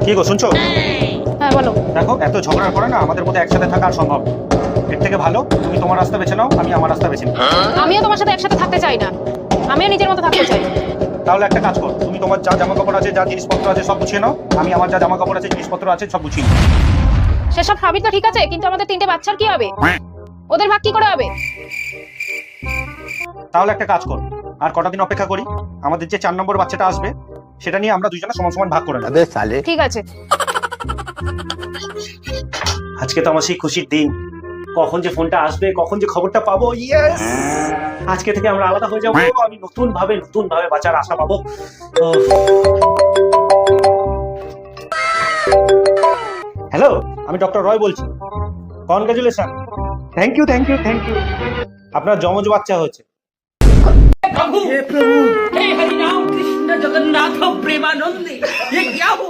কি গো শুনছো? হ্যাঁ বলো। দেখো এত ঝগড়ার পরে না আমাদের মধ্যে একসাথে থাকা আর সম্ভব না। এর থেকে ভালো তুমি তোমার রাস্তা বেছে নাও, আমি আমার রাস্তা বেছে নিই। আমিও তোমার সাথে একসাথে থাকতে চাই না, আমিও নিজের মতো থাকতে চাই। তাহলে একটা কাজ করো, তুমি তোমার যা জামা কাপড় আছে, যা জিনিসপত্র আছে সব গুছিয়ে নাও, আমি আমার যা জামা কাপড় আছে, জিনিসপত্র আছে সব গুছিয়ে নিই। সেসব সবই তো ঠিক আছে, কিন্তু আমাদের 3টে বাচ্চার কি হবে? ওদের ভাগ কি করে হবে? তাহলে একটা কাজ করো, আর কটা দিন অপেক্ষা করি, আমাদের যে 4 নম্বর বাচ্চাটা আসবে সেটা নিয়ে আমরা দুজনে সমান সমান ভাগ করে নেব। अबे साले ঠিক আছে। আজকে তো আমার সেই খুশির দিন, কখন যে ফোনটা আসবে, কখন যে খবরটা পাবো। ইয়েস, আজকে থেকে আমরা আলাদা হয়ে যাবো, আমি নতুন ভাবে বাঁচার আশা পাবো। হ্যালো, আমি ডক্টর রয় বলছি। Congratulation. Thank you thank you thank you. আপনার যমজ বাচ্চা হয়েছে। प्रभु हे हरि राम कृष्ण जगन्नाथ प्रेमानंदी ये क्या हुआ